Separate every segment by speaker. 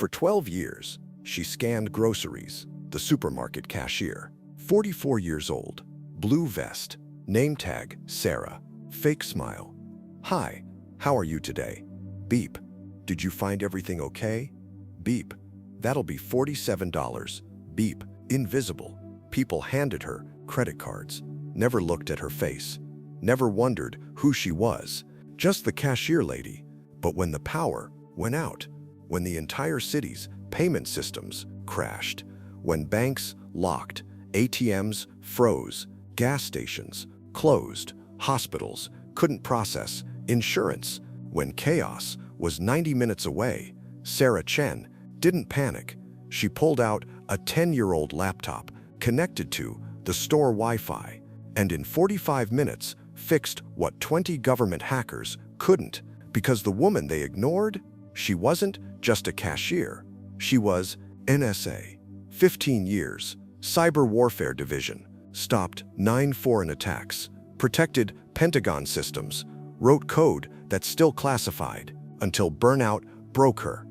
Speaker 1: For 12 years, she scanned groceries, the supermarket cashier. 44 years old, blue vest, name tag, Sarah, fake smile. Hi, how are you today? Beep. Did you find everything okay? Beep. That'll be $47. Beep. Invisible. People handed her credit cards, never looked at her face, never wondered who she was, just the cashier lady. But when the power went out, when the entire city's payment systems crashed, when banks locked, ATMs froze, gas stations closed, hospitals couldn't process insurance, when chaos was 90 minutes away, Sarah Chen didn't panic. She pulled out a 10-year-old laptop connected to the store Wi-Fi, and in 45 minutes fixed what 20 government hackers couldn't, because the woman they ignored, she wasn't just a cashier. She was NSA. 15 years, Cyber Warfare Division, stopped 9 foreign attacks, protected Pentagon systems, wrote code that's still classified, until burnout broke her,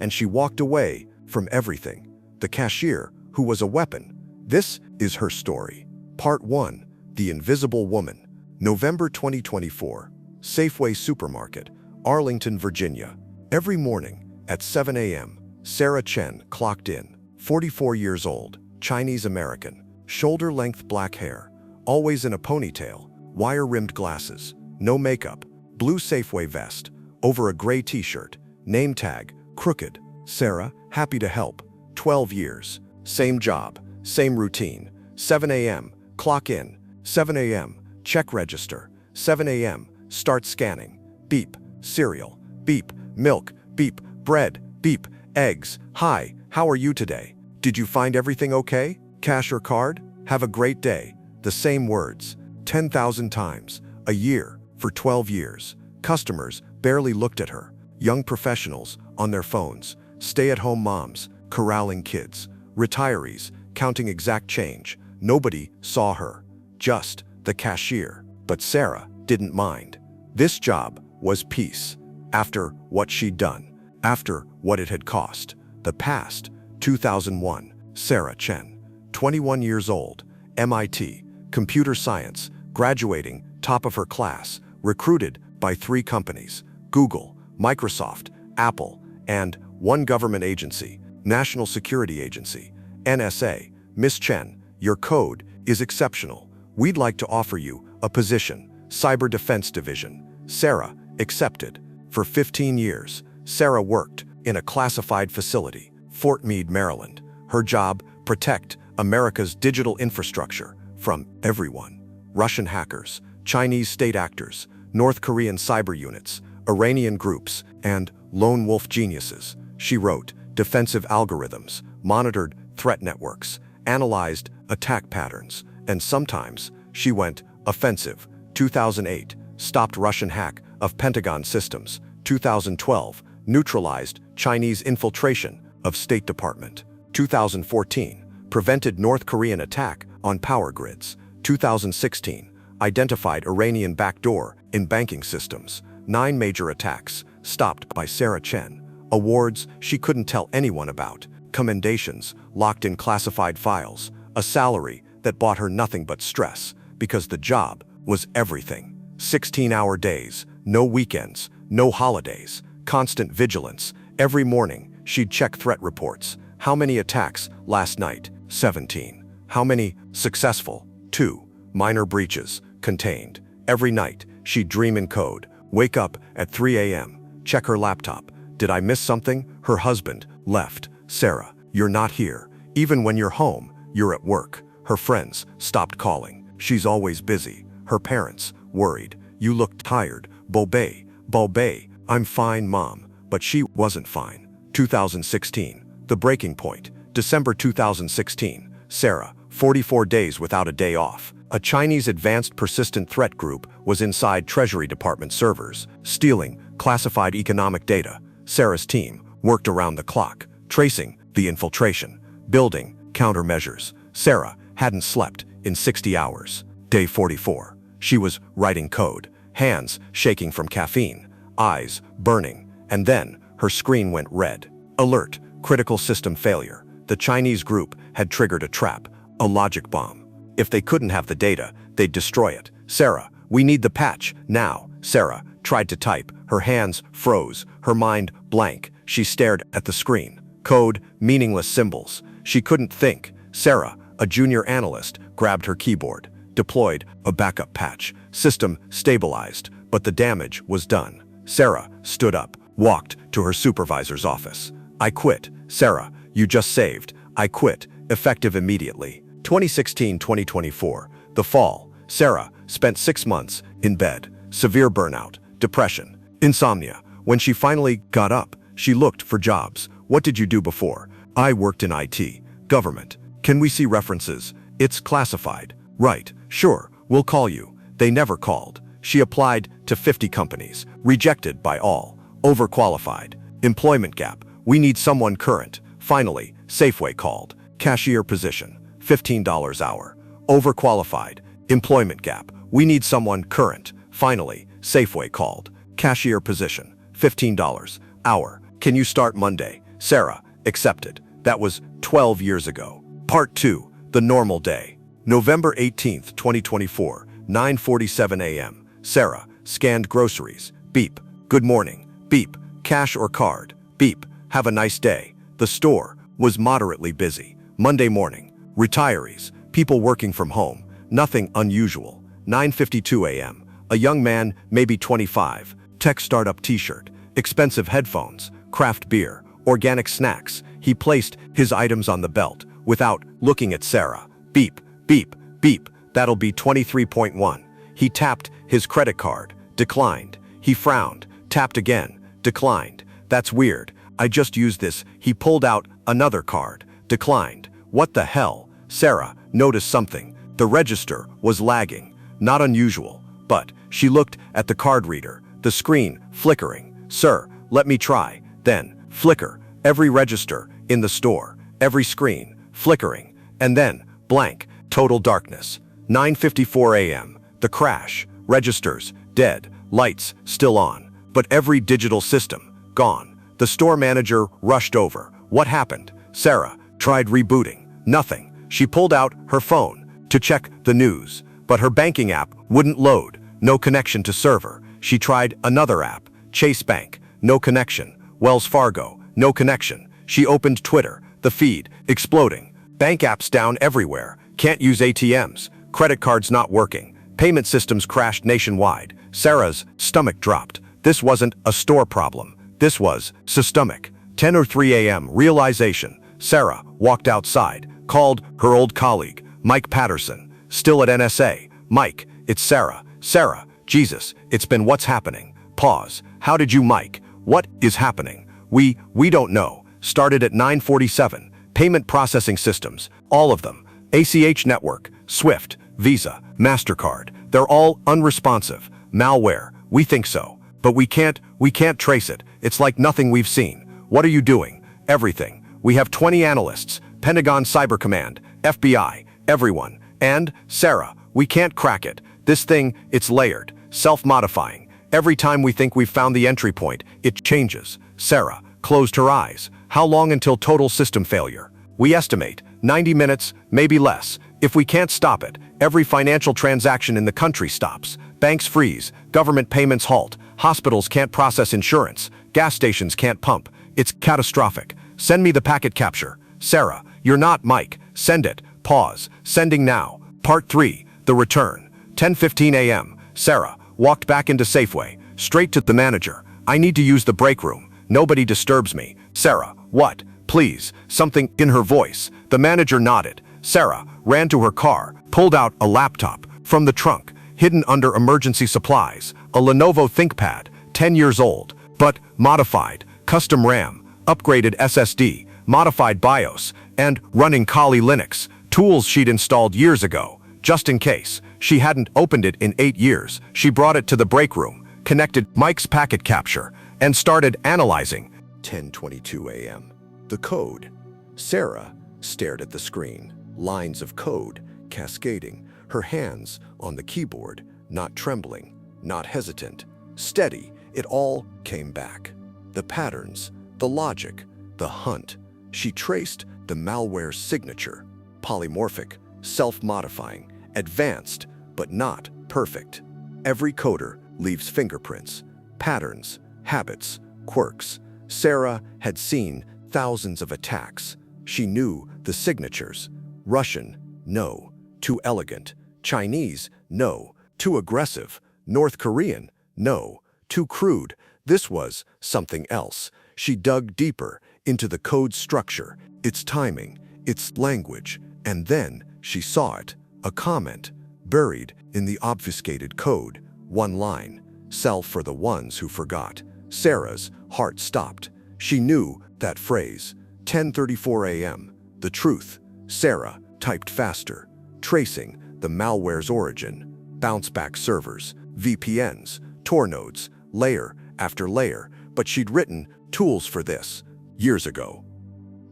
Speaker 1: and she walked away from everything. The cashier, who was a weapon. This is her story. Part 1, The Invisible Woman. November 2024, Safeway Supermarket, Arlington, Virginia. Every morning at 7 a.m., Sarah Chen clocked in. 44 years old, Chinese American, shoulder-length black hair, always in a ponytail, wire-rimmed glasses, no makeup, blue Safeway vest, over a gray t-shirt, name tag, crooked. Sarah, happy to help. 12 years, same job, same routine. 7 a.m., clock in. 7 a.m., check register. 7 a.m., start scanning. Beep, cereal. Beep, milk. Beep, bread. Beep, eggs. Hi, how are you today? Did you find everything okay? Cash or card? Have a great day. The same words, 10,000 times, a year, for 12 years. Customers barely looked at her. Young professionals on their phones. Stay-at-home moms corralling kids. Retirees counting exact change. Nobody saw her. Just the cashier. But Sarah didn't mind. This job was peace. After what she'd done. After what it had cost. The past. 2001. Sarah Chen. 21 years old. MIT. Computer science. Graduating top of her class. Recruited by 3 companies. Google, Microsoft, Apple, and one government agency. National Security Agency. NSA. Miss Chen, your code is exceptional. We'd like to offer you a position. Cyber Defense Division. Sarah accepted. For 15 years, Sarah worked in a classified facility, Fort Meade, Maryland. Her job, protect America's digital infrastructure from everyone. Russian hackers, Chinese state actors, North Korean cyber units, Iranian groups, and lone wolf geniuses. She wrote defensive algorithms, monitored threat networks, analyzed attack patterns, and sometimes she went offensive. 2008, stopped Russian hack of Pentagon systems. 2012, neutralized Chinese infiltration of State Department. 2014, prevented North Korean attack on power grids. 2016, identified Iranian backdoor in banking systems. 9 major attacks, stopped by Sarah Chen. Awards she couldn't tell anyone about. Commendations, locked in classified files. A salary that bought her nothing but stress, because the job was everything. 16-hour days, no weekends, no holidays, constant vigilance. Every morning, she'd check threat reports. How many attacks last night? 17. How many successful? 2. Minor breaches, contained. Every night, she'd dream in code. Wake up at 3 a.m., check her laptop. Did I miss something? Her husband left. Sarah, you're not here. Even when you're home, you're at work. Her friends stopped calling. She's always busy. Her parents worried. You look tired. Bulbe, I'm fine, Mom. But she wasn't fine. 2016, the breaking point. December 2016, Sarah, 44 days without a day off. A Chinese advanced persistent threat group was inside Treasury Department servers, stealing classified economic data. Sarah's team worked around the clock, tracing the infiltration, building countermeasures. Sarah hadn't slept in 60 hours. Day 44. She was writing code, hands shaking from caffeine, eyes burning, and then her screen went red. Alert, Critical system failure. The Chinese group had triggered a trap, a logic bomb. If they couldn't have the data, they'd destroy it. Sarah, we need the patch, now. Sarah tried to type. Her hands froze, her mind blank. She stared at the screen. Code, meaningless symbols. She couldn't think. Sarah, a junior analyst, grabbed her keyboard, deployed a backup patch. System stabilized, but the damage was done. Sarah stood up, walked to her supervisor's office. I quit. Sarah, you just saved. I quit. Effective immediately. 2016-2024. The fall. Sarah spent 6 months in bed. Severe burnout, depression, insomnia. When she finally got up, she looked for jobs. What did you do before? I worked in IT. Government. Can we see references? It's classified. Right. Sure. We'll call you. They never called. She applied to 50 companies. Rejected by all. Overqualified. Employment gap. We need someone current. Finally, Safeway called. Cashier position. $15 hour. Overqualified. Employment gap. We need someone current. Finally, Safeway called. Cashier position. $15 hour. Can you start Monday? Sarah accepted. That was 12 years ago. Part 2. The normal day. November 18th, 2024, 9:47 a.m. Sarah scanned groceries. Beep. Good morning. Beep. Cash or card. Beep. Have a nice day. The store was moderately busy. Monday morning. Retirees. People working from home. Nothing unusual. 9:52 a.m. A young man, maybe 25. Tech startup t-shirt. Expensive headphones. Craft beer. Organic snacks. He placed his items on the belt without looking at Sarah. Beep. Beep. Beep. That'll be 23.1. He tapped his credit card. Declined. He frowned. Tapped again. Declined. That's weird. I just used this. He pulled out another card. Declined. What the hell? Sarah noticed something. The register was lagging. Not unusual, but she looked at the card reader. The screen flickering. Sir, let me try. Then, flicker. Every register in the store. Every screen flickering. And then, blank. Total darkness. 9:54 a.m. The crash. Registers dead. Lights still on. But every digital system gone. The store manager rushed over. What happened? Sarah tried rebooting. Nothing. She pulled out her phone to check the news, but her banking app wouldn't load. No connection to server. She tried another app. Chase Bank. No connection. Wells Fargo. No connection. She opened Twitter. The feed exploding. Bank apps down everywhere. Can't use ATMs. Credit cards not working. Payment systems crashed nationwide. Sarah's stomach dropped. This wasn't a store problem. This was systemic. 10:03 a.m. Realization. Sarah walked outside, called her old colleague, Mike Patterson, still at NSA. Mike, it's Sarah. Sarah, Jesus, it's been what's happening. Pause. How did you, Mike? What is happening? We don't know. Started at 9:47. Payment processing systems, all of them. ACH network, Swift, Visa, Mastercard. They're all unresponsive. Malware, we think so. But we can't trace it. It's like nothing we've seen. What are you doing? Everything. We have 20 analysts, Pentagon Cyber Command, FBI, everyone. And, Sarah, we can't crack it. This thing, it's layered, self-modifying. Every time we think we've found the entry point, it changes. Sarah closed her eyes. How long until total system failure? We estimate 90 minutes, maybe less. If we can't stop it, every financial transaction in the country stops. Banks freeze, government payments halt, hospitals can't process insurance, gas stations can't pump. It's catastrophic. Send me the packet capture. Sarah, you're not Mike. Send it. Pause. Sending now. Part 3. The return. 10:15 a.m. Sarah walked back into Safeway, straight to the manager. I need to use the break room. Nobody disturbs me. Sarah, what? Please. Something in her voice. The manager nodded. Sarah ran to her car, pulled out a laptop from the trunk, hidden under emergency supplies, a Lenovo ThinkPad, 10 years old, but modified, custom RAM, upgraded SSD, modified BIOS, and running Kali Linux, tools she'd installed years ago. Just in case. She hadn't opened it in 8 years. She brought it to the break room, connected Mike's packet capture, and started analyzing. 10:22 a.m. The code. Sarah stared at the screen. Lines of code cascading, her hands on the keyboard, not trembling, not hesitant, steady. It all came back. The patterns, the logic, the hunt. She traced the malware's signature: polymorphic, self-modifying, advanced, but not perfect. Every coder leaves fingerprints, patterns, habits, quirks. Sarah had seen thousands of attacks. She knew the signatures. Russian, no. Too elegant. Chinese, no. Too aggressive. North Korean, no. Too crude. This was something else. She dug deeper into the code structure, its timing, its language, and then she saw it. A comment, buried in the obfuscated code. One line: "Sell for the ones who forgot." Sarah's heart stopped. She knew that phrase. 10:34 a.m. The truth. Sarah typed faster, tracing the malware's origin. Bounce-back servers, VPNs, Tor nodes, layer after layer. But she'd written tools for this years ago.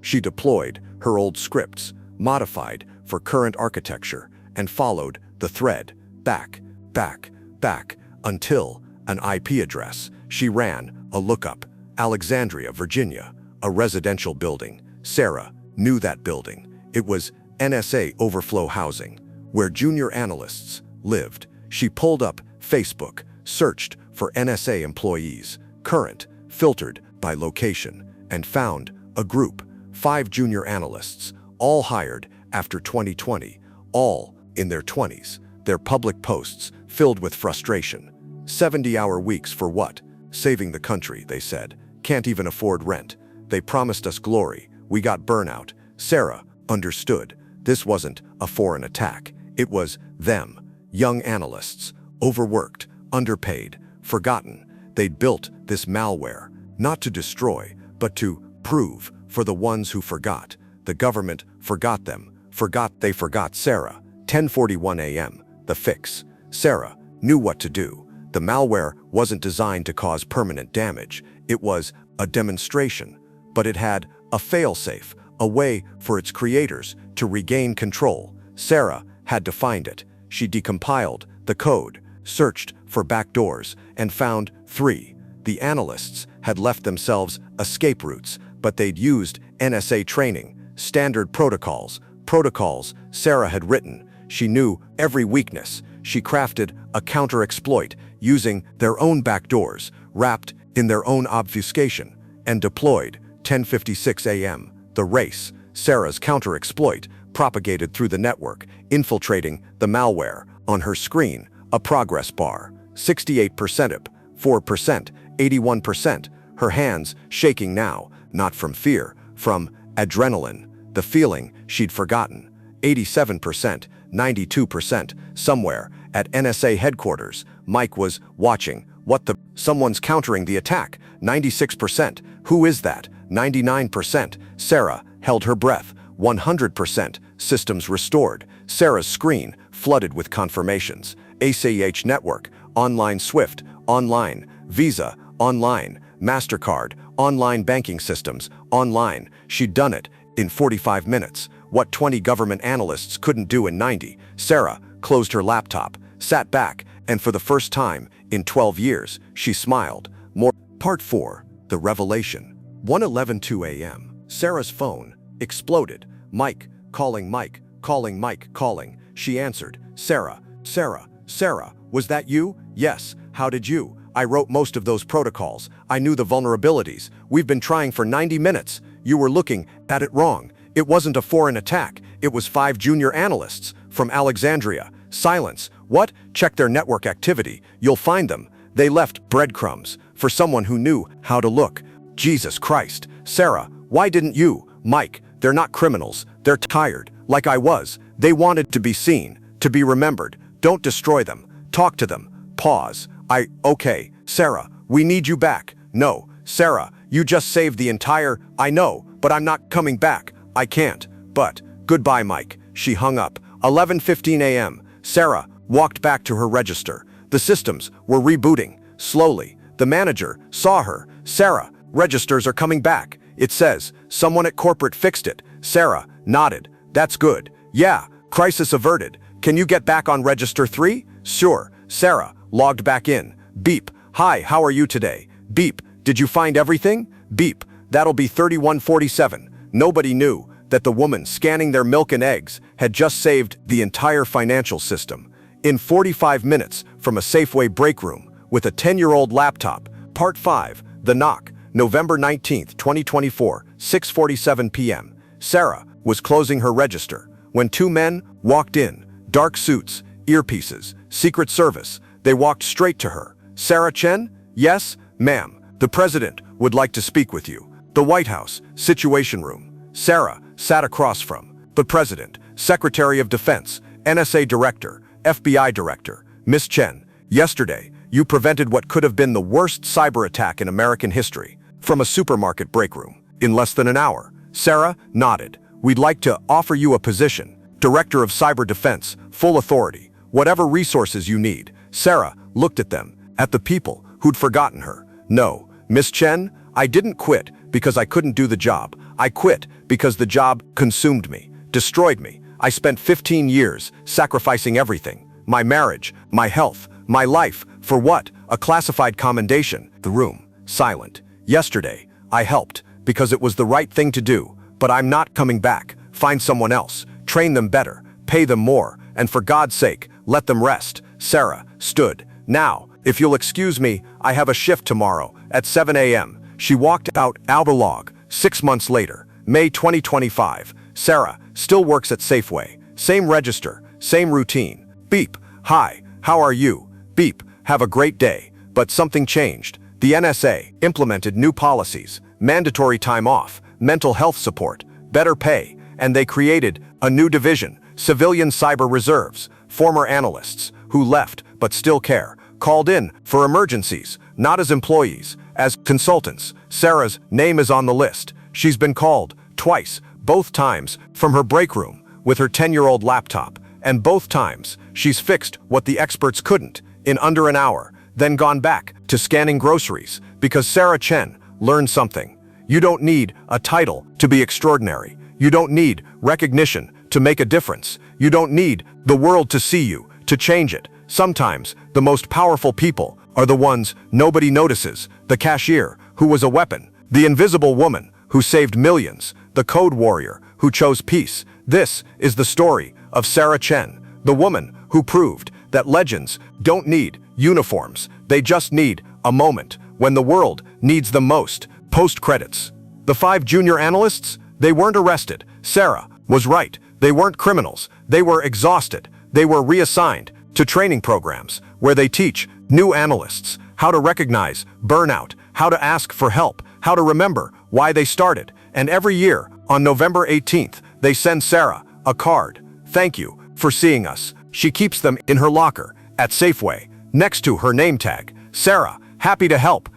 Speaker 1: She deployed her old scripts, modified for current architecture, and followed the thread back, until an IP address. She ran a lookup: Alexandria, Virginia, a residential building. Sarah knew that building. It was NSA overflow housing, where junior analysts lived. She pulled up Facebook, searched for NSA employees, current, filtered by location, and found a group: 5 junior analysts, all hired after 2020, all in their 20s. Their public posts filled with frustration. 70-hour weeks for what? Saving the country, they said. Can't even afford rent. They promised us glory. We got burnout. Sarah understood. This wasn't a foreign attack. It was them, young analysts, overworked, underpaid, forgotten. They'd built this malware, not to destroy, but to prove for the ones who forgot. The government forgot them. They forgot Sarah. 10:41 a.m. The fix. Sarah knew what to do. The malware wasn't designed to cause permanent damage. It was a demonstration, but it had a failsafe, a way for its creators to regain control. Sarah had to find it. She decompiled the code, searched for backdoors, and found 3. The analysts had left themselves escape routes, but they'd used NSA training, standard protocols Sarah had written. She knew every weakness. She crafted a counter-exploit using their own backdoors, wrapped in their own obfuscation, and deployed. 10:56 a.m. The race. Sarah's counter-exploit propagated through the network, infiltrating the malware. On her screen, a progress bar. 68% up, 4%, 81%. Her hands shaking now, not from fear, from adrenaline, the feeling she'd forgotten. 87%, 92%. Somewhere at NSA headquarters, Mike was watching. Someone's countering the attack. 96%. Who is that? 99%. Sarah held her breath. 100%. Systems restored. Sarah's screen flooded with confirmations. ACH network, online SWIFT, online Visa, online Mastercard, online banking systems, online. She'd done it in 45 minutes. What 20 government analysts couldn't do in 90. Sarah closed her laptop, sat back, and for the first time in 12 years, she smiled. Part 4. The Revelation. 1:11 a.m. Sarah's phone exploded. Mike, calling Mike, calling Mike, calling. She answered. Sarah, was that you? Yes, how did you? I wrote most of those protocols. I knew the vulnerabilities. We've been trying for 90 minutes. You were looking at it wrong. It wasn't a foreign attack. It was 5 junior analysts from Alexandria. Silence. What? Check their network activity. You'll find them. They left breadcrumbs for someone who knew how to look. Jesus Christ. Sarah, why didn't you? Mike, they're not criminals. They're tired, like I was. They wanted to be seen, to be remembered. Don't destroy them. Talk to them. Pause. Okay, Sarah, we need you back. No, Sarah, you just saved the entire. I know, but I'm not coming back. I can't. But, goodbye, Mike. She hung up. 11:15 a.m. Sarah walked back to her register. The systems were rebooting. Slowly, the manager saw her. Sarah, registers are coming back. It says, someone at corporate fixed it. Sarah nodded. That's good. Yeah, crisis averted. Can you get back on register 3? Sure. Sarah logged back in. Beep. Hi, how are you today? Beep. Did you find everything? Beep. That'll be 3147. Nobody knew that the woman scanning their milk and eggs had just saved the entire financial system. In 45 minutes from a Safeway break room with a 10-year-old laptop. Part 5, The Knock, November 19, 2024, 6:47 p.m. Sarah was closing her register when two men walked in, dark suits, earpieces, Secret Service. They walked straight to her. Sarah Chen? Yes, ma'am. The president would like to speak with you. The White House, Situation Room. Sarah sat across from the president, Secretary of Defense, NSA Director, FBI Director. Miss Chen, yesterday, you prevented what could have been the worst cyber attack in American history from a supermarket break room in less than an hour. Sarah nodded. We'd like to offer you a position, Director of Cyber Defense, full authority, whatever resources you need. Sarah looked at them, at the people who'd forgotten her. No, Miss Chen, I didn't quit because I couldn't do the job. I quit because the job consumed me, destroyed me. I spent 15 years sacrificing everything, my marriage, my health, my life, for what? A classified commendation. The room, silent. Yesterday, I helped because it was the right thing to do, but I'm not coming back. Find someone else, train them better, pay them more, and for God's sake, let them rest. Sarah stood. Now, if you'll excuse me, I have a shift tomorrow at 7 a.m. She walked out. Log. 6 months later, May 2025. Sarah still works at Safeway. Same register, same routine. Beep. Hi, how are you? Beep. Have a great day. But something changed. The NSA implemented new policies, mandatory time off, mental health support, better pay, and they created a new division, Civilian Cyber Reserves. Former analysts who left but still care, called in for emergencies, not as employees, as consultants. Sarah's name is on the list. She's been called twice, both times from her break room with her 10-year-old laptop, and both times she's fixed what the experts couldn't in under an hour, then gone back to scanning groceries because Sarah Chen learned something. You don't need a title to be extraordinary. You don't need recognition to make a difference. You don't need the world to see you, to change it. Sometimes the most powerful people are the ones nobody notices. The cashier who was a weapon, the invisible woman who saved millions, the code warrior who chose peace. This is the story of Sarah Chen, the woman who proved that legends don't need uniforms. They just need a moment when the world needs them most. Post credits. The 5 junior analysts, they weren't arrested. Sarah was right. They weren't criminals. They were exhausted. They were reassigned to training programs where they teach new analysts how to recognize burnout, how to ask for help, how to remember why they started. And every year, on November 18th, they send Sarah a card. Thank you for seeing us. She keeps them in her locker at Safeway, next to her name tag. Sarah, happy to help.